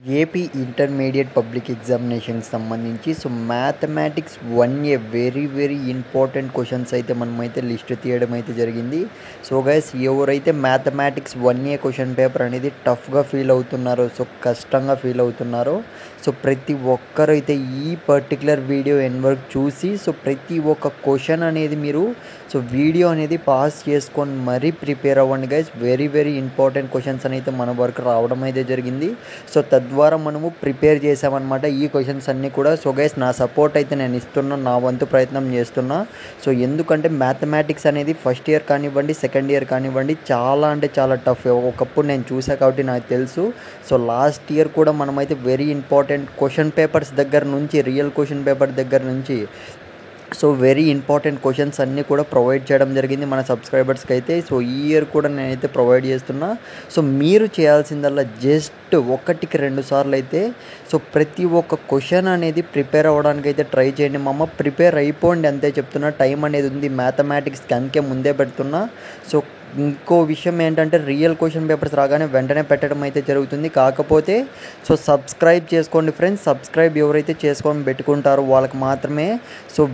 AP intermediate public ఎగ్జామినేషన్‌కి సంబంధించి mathematics 1A very important questions అయితే మనమైతే లిస్ట్ తీయడం అయితే జరిగింది. గైస్ ఎవరైతే మ్యాథమెటిక్స్ 1A క్వెషన్ పేపర్ అనేది టఫ్‌గా ఫీల్ అవుతున్నారో, కష్టంగా ఫీల్ అవుతున్నారో, ప్రతి ఒక్కరైతే ఈ పర్టిక్యులర్ వీడియో ఎండ్ వరకు చూసి ప్రతి ఒక్క క్వెషన్ అనేది మీరు వీడియో అనేది పాస్ చేసుకొని మరీ ప్రిపేర్ అవ్వండి గైస్. వెరీ ఇంపార్టెంట్ క్వెషన్స్ అయితే మన వరకు రావడం అయితే జరిగింది. తద్వారా మనము ప్రిపేర్ చేసామన్నమాట ఈ క్వెషన్స్ అన్నీ కూడా. గైస్ నా సపోర్ట్ అయితే నేను ఇస్తున్నా, నా వంతు ప్రయత్నం చేస్తున్నా. ఎందుకంటే మ్యాథమెటిక్స్ అనేది ఫస్ట్ ఇయర్ కానివ్వండి, సెకండ్ ఇయర్ కానివ్వండి, చాలా అంటే చాలా టఫ్. ఒకప్పుడు నేను చూసా కాబట్టి నాకు తెలుసు. లాస్ట్ ఇయర్ కూడా మనమైతే వెరీ ఇంపార్టెంట్ క్వెషన్ పేపర్స్ దగ్గర నుంచి, రియల్ క్వెషన్ పేపర్ దగ్గర నుంచి వెరీ ఇంపార్టెంట్ క్వెషన్స్ అన్నీ కూడా ప్రొవైడ్ చేయడం జరిగింది మన సబ్స్క్రైబర్స్కి అయితే. ఈ ఇయర్ కూడా నేనైతే ప్రొవైడ్ చేస్తున్నా. మీరు చేయాల్సిందల్లా జస్ట్ ఒకటికి 2 సార్లు అయితే ప్రతి ఒక్క క్వెషన్ అనేది ప్రిపేర్ అవ్వడానికి అయితే ట్రై చేయండి మామ. ప్రిపేర్ అయిపోండి అంతే చెప్తున్నా. టైం అనేది ఉంది, మ్యాథమెటిక్స్కి అందుకే ముందే పెడుతున్నా. ఇంకో విషయం ఏంటంటే రియల్ క్వెషన్ పేపర్స్ రాగానే వెంటనే పెట్టడం అయితే జరుగుతుంది. కాకపోతే సబ్స్క్రైబ్ చేసుకోండి ఫ్రెండ్స్. సబ్స్క్రైబ్ ఎవరైతే చేసుకొని పెట్టుకుంటారో వాళ్ళకి మాత్రమే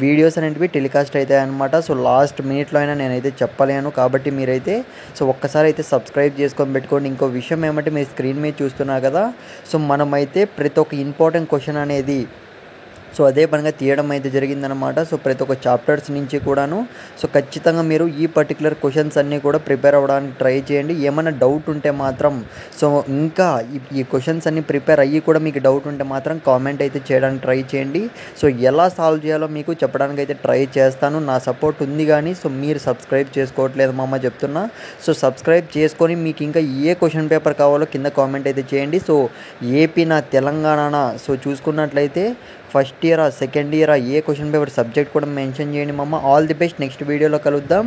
వీడియోస్ అనేటివి టెలికాస్ట్ అవుతాయి అనమాట. లాస్ట్ మినిట్లో అయినా నేనైతే చెప్పలేను కాబట్టి మీరైతే ఒక్కసారి అయితే సబ్స్క్రైబ్ చేసుకొని పెట్టుకోండి. ఇంకో విషయం ఏమంటే మీరు స్క్రీన్ మీద చూస్తున్నారు కదా, మనమైతే ప్రతి ఒక్క ఇంపార్టెంట్ క్వెషన్ అనేది అదే పనిగా తీయడం అయితే జరిగిందనమాట. ప్రతి ఒక్క చాప్టర్స్ నుంచి కూడాను ఖచ్చితంగా మీరు ఈ పర్టికులర్ క్వెషన్స్ అన్నీ కూడా ప్రిపేర్ అవ్వడానికి ట్రై చేయండి. ఏమైనా డౌట్ ఉంటే మాత్రం ఇంకా ఈ క్వెషన్స్ అన్నీ ప్రిపేర్ అయ్యి కూడా మీకు డౌట్ ఉంటే మాత్రం కామెంట్ అయితే చేయడానికి ట్రై చేయండి. ఎలా సాల్వ్ చేయాలో మీకు చెప్పడానికి అయితే ట్రై చేస్తాను. నా సపోర్ట్ ఉంది కానీ మీరు సబ్స్క్రైబ్ చేసుకోవట్లేదు మామ చెప్తున్నా. సబ్స్క్రైబ్ చేసుకొని మీకు ఇంకా ఏ క్వెషన్ పేపర్ కావాలో కింద కామెంట్ అయితే చేయండి. ఏపీ నా తెలంగాణ చూసుకున్నట్లయితే ఫస్ట్ ఇయరా, సెకండ్ ఇయరా, ఏ క్వెషన్ పేపర్ సబ్జెక్ట్ కూడా మెన్షన్ చేయండి మామ. All the best. నెక్స్ట్ వీడియోలో కలుద్దాం.